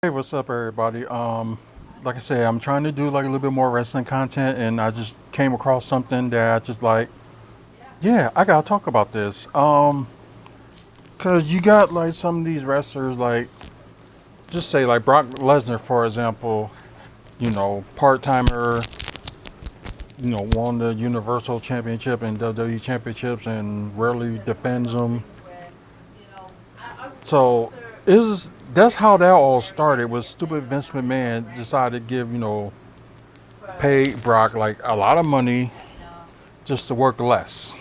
Hey, what's up, everybody? Like I said, I'm trying to do like a little bit more wrestling content, and I just came across something that I just like. Yeah, I gotta talk about this. Cause you got like some of these wrestlers, like just say like Brock Lesnar, for example. Part timer. Won the Universal Championship and WWE Championships, and rarely defends them. So is that's how that all started. Was stupid Vince McMahon decided to give pay Brock like a lot of money just to work less,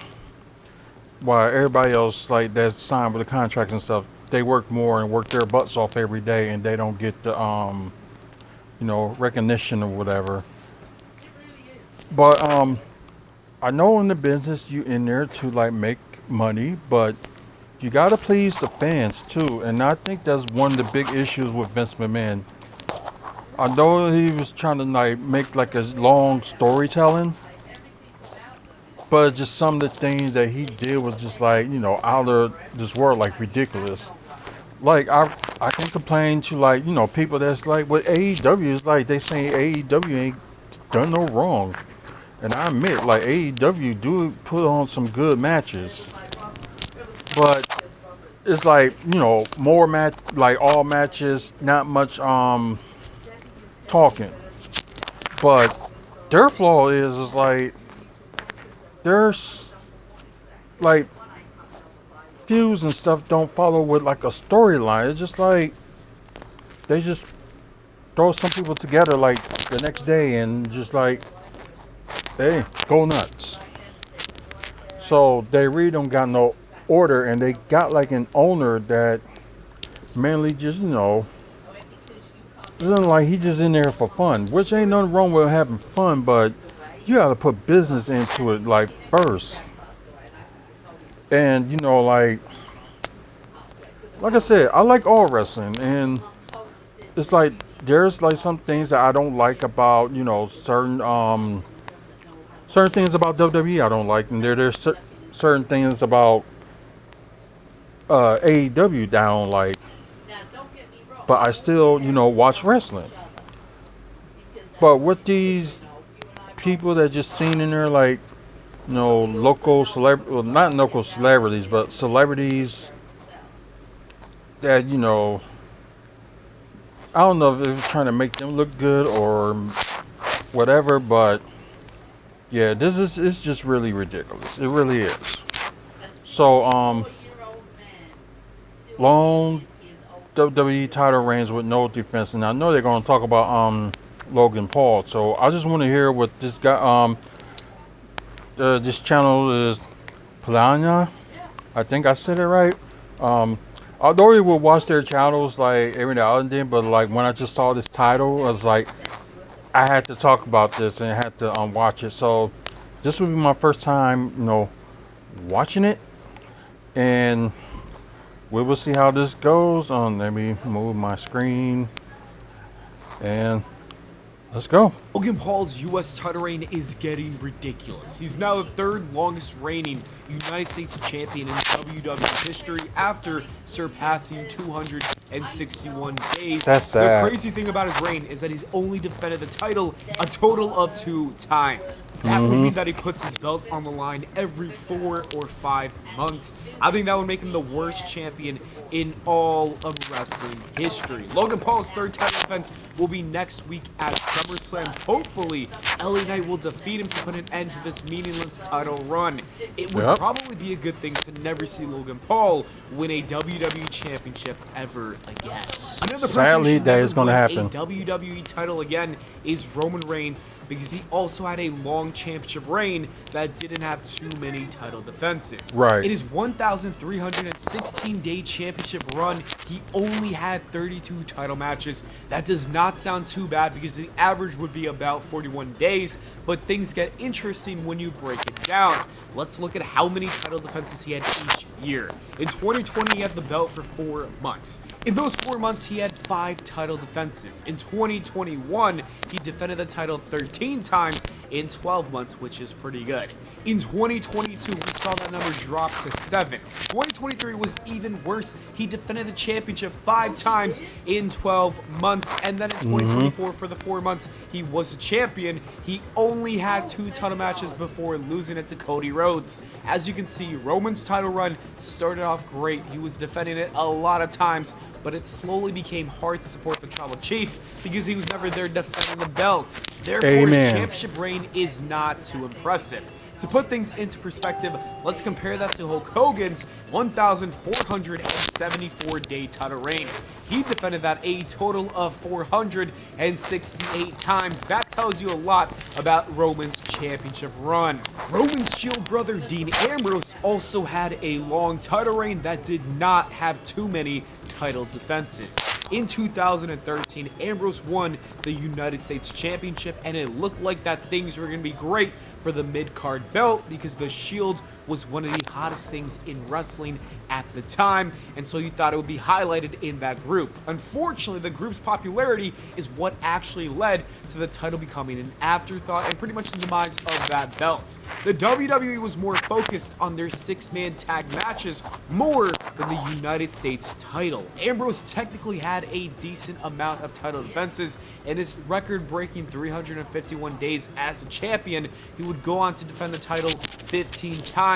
while everybody else like that's signed with the contracts and stuff, they work more and work their butts off every day, and they don't get the recognition or whatever. But I know in the business you in there to like make money, but you gotta please the fans too, and I think that's one of the big issues with Vince McMahon. I know he was trying to like make like a long storytelling, but just some of the things that he did was just like out of this world, like ridiculous. Like I can complain to like people that's like with AEW is like they say AEW ain't done no wrong, and I admit like AEW do put on some good matches, but it's like more match like all matches, not much talking. But their flaw is like there's like feuds and stuff don't follow with like a storyline. It's just like they just throw some people together like the next day and just like, hey, go nuts. So they really don't got no order, and they got like an owner that mainly just isn't like he just in there for fun, which ain't nothing wrong with having fun, but you gotta put business into it like first. And like I said, I like all wrestling, and it's like there's like some things that I don't like about certain things about WWE I don't like, and there's certain things about AEW that I don't like. But I still watch wrestling. But with these people that just seen in there like local well, not local celebrities, but celebrities that I don't know if it's trying to make them look good or whatever, but yeah, this is it's just really ridiculous. It really is. So long WWE title reigns with no defense, and I know they're going to talk about Logan Paul. So I just want to hear what this guy this channel is Plana. I think I said it right. I already would watch their channels like every now and then, but like when I just saw this title, I was like, I had to talk about this and I had to watch it. So this would be my first time, watching it, and we will see how this goes. Let me move my screen, and let's go. Logan Paul's U.S. title reign is getting ridiculous. He's now the third longest reigning United States champion in WWE history after surpassing 261 days. That's sad. The crazy thing about his reign is that he's only defended the title a total of 2 times. That would mean that he puts his belt on the line every 4 or 5 months. I think that would make him the worst champion in all of wrestling history. Logan Paul's third title defense will be next week at SummerSlam. Hopefully, LA Knight will defeat him to put an end to this meaningless title run. It would probably be a good thing to never see Logan Paul win a WWE championship ever again. Another person who should never win a WWE title again is Roman Reigns, because he also had a long championship reign that didn't have too many title defenses. Right. In his 1,316-day championship run, he only had 32 title matches. That does not sound too bad because the average would be about 41 days, but things get interesting when you break it down. Let's look at how many title defenses he had each year. In 2020, he had the belt for 4 months. In those 4 months, he had 5 title defenses. In 2021, he defended the title 13 times. in 12 months, which is pretty good. In 2022, we saw that number drop to 7. 2023 was even worse. He defended the championship 5 times in 12 months. And then in 2024, for the 4 months he was a champion, he only had 2 title matches before losing it to Cody Rhodes. As you can see, Roman's title run started off great. He was defending it a lot of times, but it slowly became hard to support the tribal chief because he was never there defending the belt. Therefore, his championship reign is not too impressive. To put things into perspective, let's compare that to Hulk Hogan's 1,474-day title reign. He defended that a total of 468 times. That tells you a lot about Roman's championship run. Roman's Shield brother Dean Ambrose also had a long title reign that did not have too many title defenses. In 2013, Ambrose won the United States Championship, and it looked like that things were going to be great for the mid-card belt because the Shield was one of the hottest things in wrestling at the time, and so you thought it would be highlighted in that group. Unfortunately, the group's popularity is what actually led to the title becoming an afterthought and pretty much the demise of that belt. The WWE was more focused on their 6-man tag matches more than the United States title. Ambrose technically had a decent amount of title defenses. In his record-breaking 351 days as a champion, he would go on to defend the title 15 times.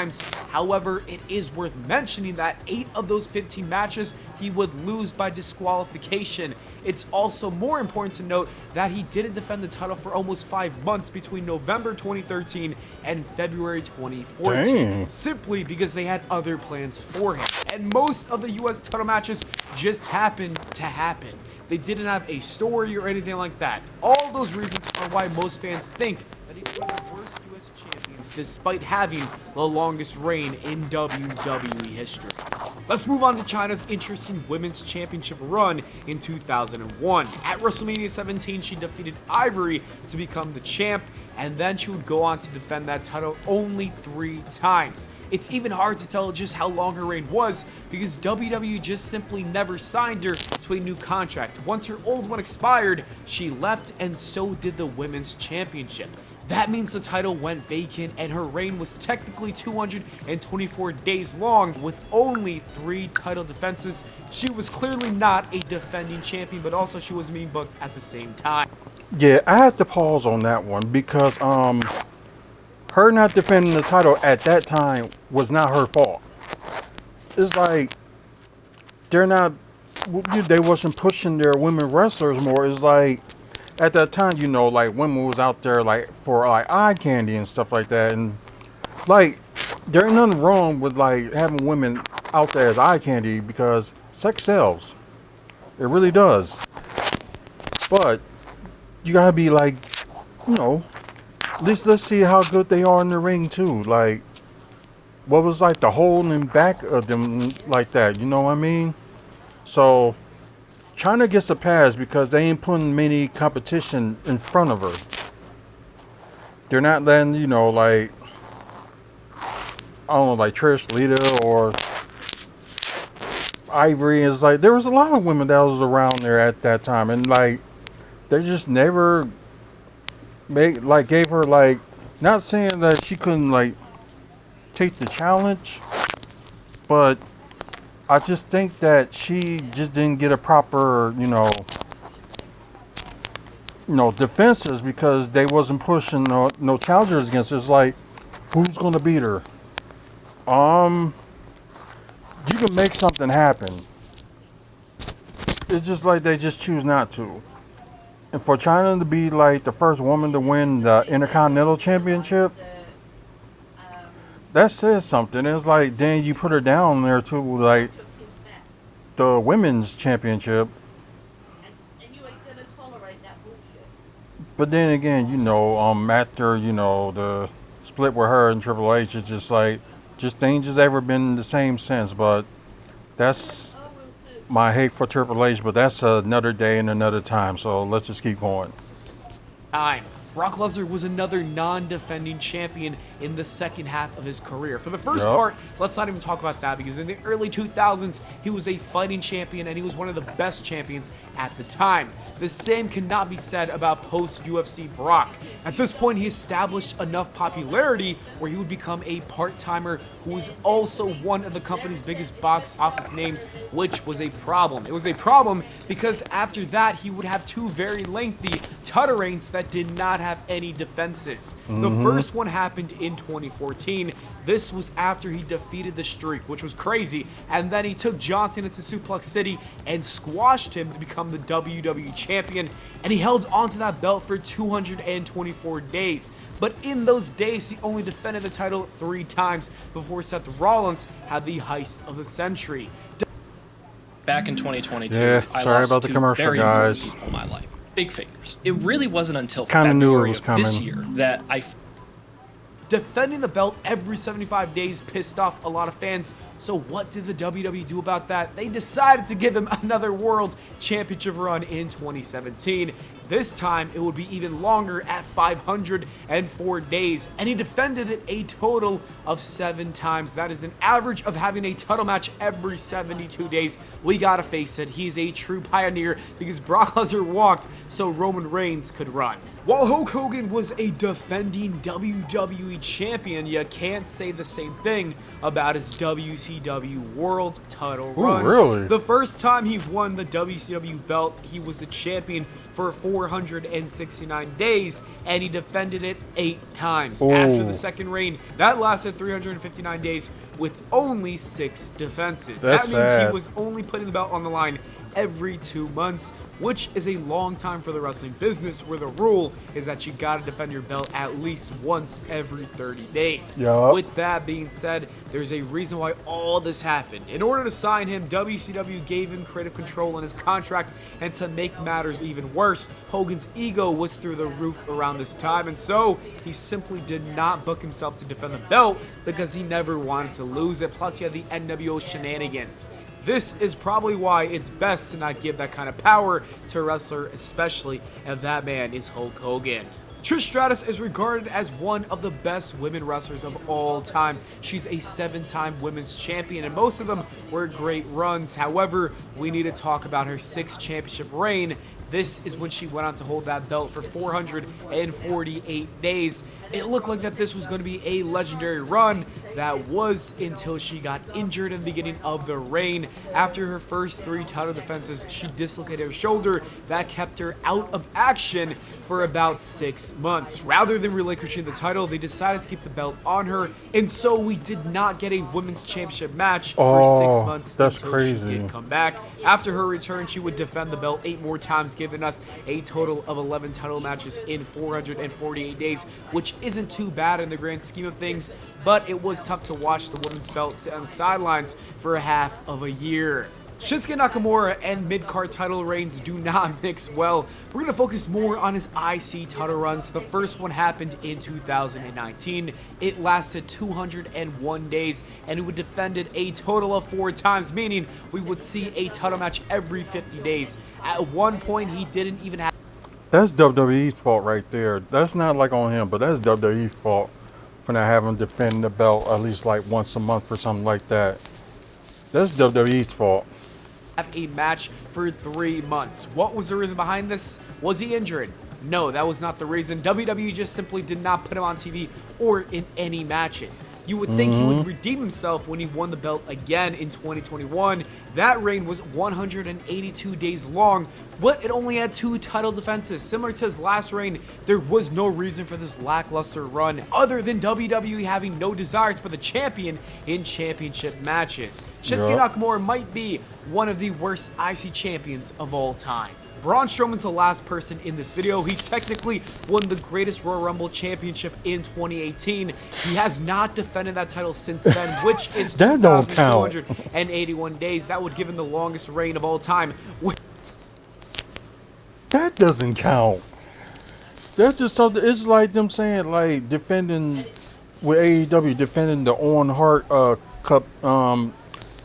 However, it is worth mentioning that 8 of those 15 matches he would lose by disqualification. It's also more important to note that he didn't defend the title for almost 5 months between November 2013 and February 2014, simply because they had other plans for him. And most of the US title matches just happened to happen. They didn't have a story or anything like that. All those reasons are why most fans think that he's one of the worst US champions despite having the longest reign in WWE history. Let's move on to China's interesting women's championship run in 2001. At WrestleMania 17, she defeated Ivory to become the champ, and then she would go on to defend that title only 3 times. It's even hard to tell just how long her reign was because WWE just simply never signed her to a new contract. Once her old one expired, she left, and so did the women's championship. That means the title went vacant and her reign was technically 224 days long with only 3 title defenses. She was clearly not a defending champion, but also she was being booked at the same time. Yeah, I had to pause on that one because her not defending the title at that time was not her fault. It's like they wasn't pushing their women wrestlers more. It's like at that time, like women was out there like for like eye candy and stuff like that, and like there ain't nothing wrong with like having women out there as eye candy because sex sells. It really does. But you gotta be like, at least let's see how good they are in the ring too. Like, what was like the holding back of them like that? You know what I mean? So China gets a pass because they ain't putting many competition in front of her. They're not letting, like, I don't know, like Trish, Lita, or Ivory. Is like there was a lot of women that was around there at that time, and like they just never gave her like, not saying that she couldn't like take the challenge, but I just think that she just didn't get a proper, defenses because they wasn't pushing no challengers against her. It's like, who's gonna beat her? You can make something happen. It's just like they just choose not to. And for China to be like the first woman to win the Intercontinental Championship, that says something. It's like then you put her down there to like the Women's Championship. But then again, after, the split with her and Triple H, it's just like, things just ever been the same since. But that's my hate for Triple H, but that's another day and another time. So let's just keep going. Brock Lesnar was another non-defending champion in the second half of his career. For the first part, let's not even talk about that, because in the early 2000s, he was a fighting champion and he was one of the best champions at the time. The same cannot be said about post-UFC Brock. At this point, he established enough popularity where he would become a part-timer who was also one of the company's biggest box office names, which was a problem. It was a problem because after that, he would have two very lengthy title reigns that did not have any defenses. The first one happened in 2014. This was after he defeated The Streak, which was crazy, and then he took John Cena to Suplex City and squashed him to become the WWE champion, and he held onto that belt for 224 days. But in those days, he only defended the title 3 times before Seth Rollins had the heist of the century. Back in 2022, Yeah, I sorry lost about the two commercial, very important guys. people in my life. Big figures. It really wasn't until Kinda knew it February was of this coming. year that I Defending the belt every 75 days pissed off a lot of fans. So what did the WWE do about that? They decided to give him another World Championship run in 2017. This time, it would be even longer at 504 days, and he defended it a total of 7 times. That is an average of having a title match every 72 days. We gotta face it, he's a true pioneer because Brock Lesnar walked so Roman Reigns could run. While Hulk Hogan was a defending WWE champion, you can't say the same thing about his WCW World title runs. really? The first time he won the WCW belt, he was the champion for 469 days, and he defended it 8 times. After the second reign, that lasted 359 days with only 6 defenses. That's that means sad. he was only putting the belt on the line every 2 months, which is a long time for the wrestling business, where the rule is that you gotta defend your belt at least once every 30 days. Yup. With that being said, there's a reason why all this happened. In order to sign him, WCW gave him creative control in his contract, and to make matters even worse, Hogan's ego was through the roof around this time, and so he simply did not book himself to defend the belt because he never wanted to lose it. Plus, he had the NWO shenanigans. This is probably why it's best to not give that kind of power to a wrestler, especially if that man is Hulk Hogan. Trish Stratus is regarded as one of the best women wrestlers of all time. She's a 7-time women's champion, and most of them were great runs. However, we need to talk about her 6th championship reign. This is when she went on to hold that belt for 448 days. It looked like that this was going to be a legendary run. That was until she got injured in the beginning of the reign. After her first 3 title defenses, she dislocated her shoulder. That kept her out of action for about 6 months. Rather than relinquishing the title, they decided to keep the belt on her, and so we did not get a women's championship match for 6 months that's until crazy. she did come back. After her return, she would defend the belt 8 more times, giving us a total of 11 title matches in 448 days, which isn't too bad in the grand scheme of things, but it was tough to watch the women's belt sit on the sidelines for half of a year. Shinsuke Nakamura and mid-card title reigns do not mix well. We're going to focus more on his IC title runs. The first one happened in 2019. It lasted 201 days, and he would defend it a total of 4 times, meaning we would see a title match every 50 days. At one point, he didn't even have... That's WWE's fault right there. That's not like on him, but that's WWE's fault for not having him defend the belt at least like once a month or something like that. That's WWE's fault. Have a match for 3 months. What was the reason behind this? Was he injured? No, that was not the reason. WWE just simply did not put him on TV or in any matches. You would think he would redeem himself when he won the belt again in 2021. That reign was 182 days long, but it only had 2 title defenses. Similar to his last reign, there was no reason for this lackluster run other than WWE having no desire to put the champion in championship matches. Shinsuke Nakamura might be one of the worst IC champions of all time. Braun Strowman's the last person in this video. He technically won the greatest Royal Rumble championship in 2018. He has not defended that title since then, which is That don't count. 2,281 days. That would give him the longest reign of all time. That doesn't count. That's just something. It's like them saying like defending with AEW, defending the Owen Hart Cup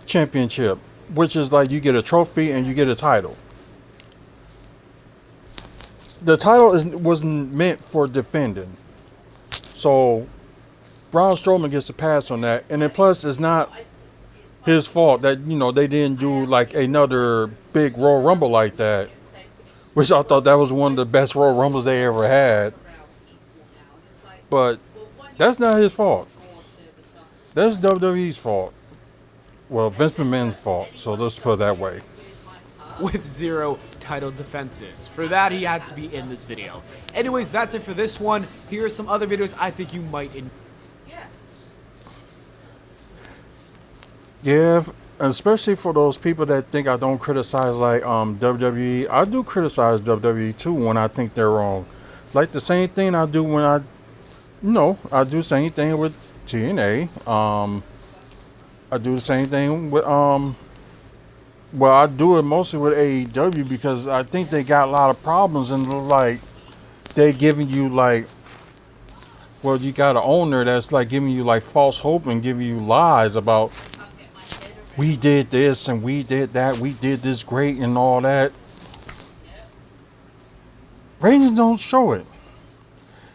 championship, which is like you get a trophy and you get a title. the title wasn't meant for defending. So Braun Strowman gets a pass on that, and then plus it's not his fault that they didn't do like another big Royal Rumble like that, which I thought that was one of the best Royal Rumbles they ever had. But that's not his fault. That's WWE's fault. Well, Vince McMahon's fault. So let's put it that way. With 0 title defenses. For that, he had to be in this video. Anyways, that's it for this one. Here are some other videos I think you might enjoy. Yeah, especially for those people that think I don't criticize like WWE. I do criticize WWE too when I think they're wrong. Like the same thing I do when I do the same thing with TNA. I do the same thing with well, I do it mostly with AEW because I think they got a lot of problems and like they giving you like, well, you got an owner that's like giving you like false hope and giving you lies about we did this and we did that, we did this great and all that. Ratings don't show it.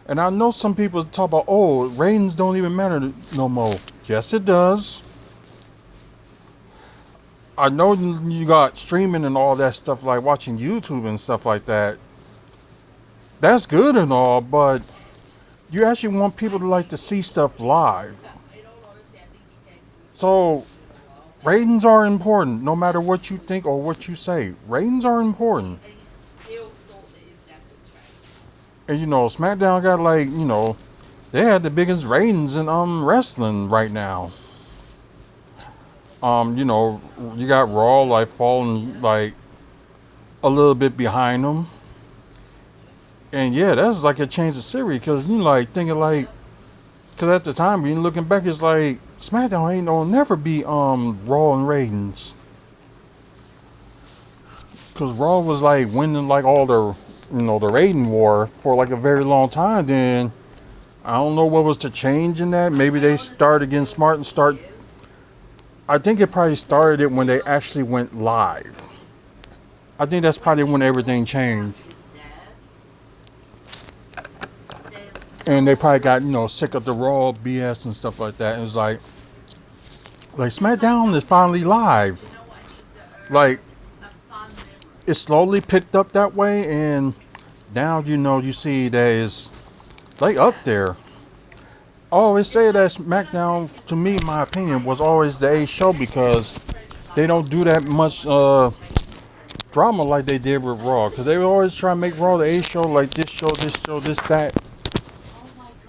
And I know some people talk about, oh, ratings don't even matter no more. Yes, it does. I know you got streaming and all that stuff, like watching YouTube and stuff like that. That's good and all, but you actually want people to like to see stuff live. So ratings are important, no matter what you think or what you say. Ratings are important. And SmackDown got like, they had the biggest ratings in wrestling right now. You got Raw like falling like a little bit behind them. And yeah, that's like a change of series because like thinking like, because at the time when you're looking back, it's like SmackDown ain't gonna never be Raw in ratings. Because Raw was like winning like all the the rating war for like a very long time. Then I don't know what was to change in that. Maybe they started getting smart and start. I think it probably started it when they actually went live. I think that's probably when everything changed. And they probably got, sick of the Raw BS and stuff like that. And it was like SmackDown is finally live. Like, it slowly picked up that way. And now, you see that it's like up there. I always say that SmackDown, to me, in my opinion, was always the A show because they don't do that much drama like they did with Raw. Because they were always trying to make Raw the A show, like this show, this, that.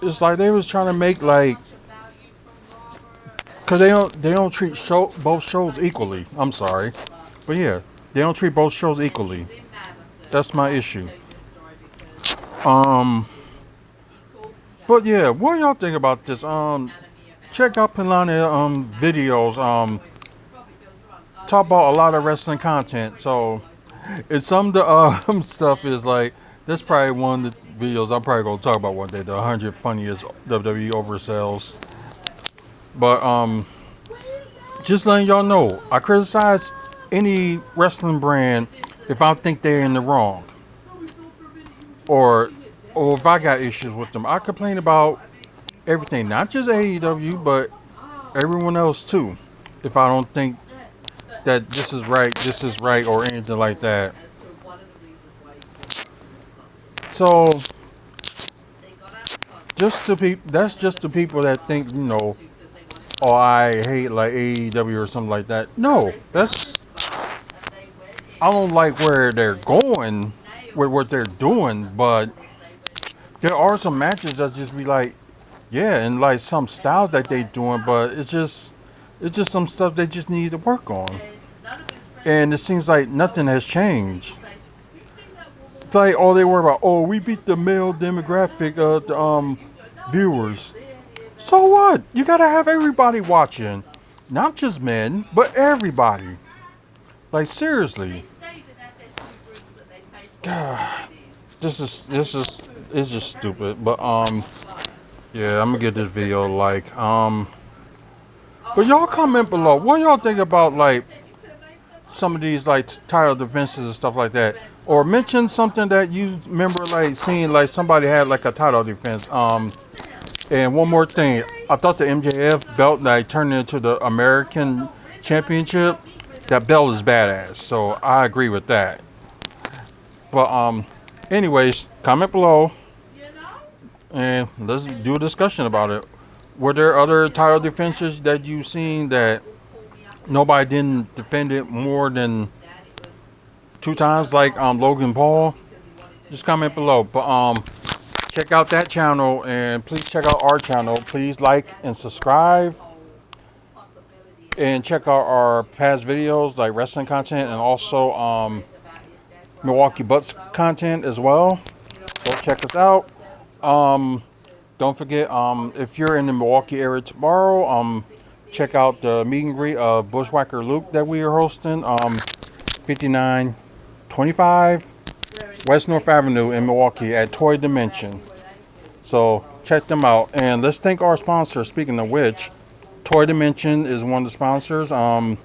It's like they was trying to make like, because they don't treat both shows equally. I'm sorry, but yeah, they don't treat both shows equally. That's my issue. But yeah, what do y'all think about this? Check out Pilani videos. Talk about a lot of wrestling content. So, it's some of the stuff is like this. Probably one of the videos I'm probably gonna talk about one day. The 100 funniest WWE oversells. But just letting y'all know, I criticize any wrestling brand if I think they're in the wrong, or if I got issues with them. I complain about everything, not just AEW, but everyone else too. If I don't think that this is right, or anything like that. So, that's just the people that think, oh, I hate like AEW or something like that. No, I don't like where they're going with what they're doing, but there are some matches that just be like, yeah, and like some styles that they doing, but it's just some stuff they just need to work on. And it seems like nothing has changed. It's like all they worry about, oh, we beat the male demographic of the viewers. So what? You gotta have everybody watching. Not just men, but everybody. Like seriously. God, this is it's just stupid. But yeah, I'm gonna give this video a like. But y'all comment below. What y'all think about like some of these like title defenses and stuff like that, or mention something that you remember like seeing like somebody had like a title defense. And one more thing, I thought the MJF belt like turned into the American Championship. That belt is badass, so I agree with that. But anyways, comment below and let's do a discussion about it. Were there other title defenses that you've seen that nobody didn't defend it more than 2 times, like Logan Paul? Just comment below. But check out that channel and please check out our channel. Please like and subscribe. And check out our past videos like wrestling content and also Milwaukee Bucks content as well. Go check us out. Don't forget, if you're in the Milwaukee area tomorrow, check out the meet and greet of Bushwhacker Luke that we are hosting, 5925 West North Avenue in Milwaukee at Toy Dimension. So check them out. And let's thank our sponsor. Speaking of which, Toy Dimension is one of the sponsors of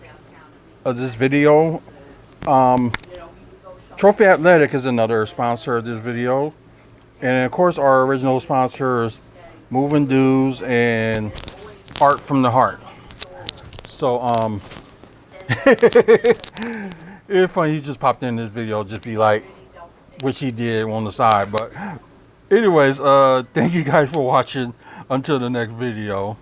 this video. Trophy Athletic is another sponsor of this video. And of course our original sponsors, Moving Dudes and Art from the Heart. So it's funny he just popped in this video, just be like, which he did on the side. But anyways, thank you guys for watching. Until the next video.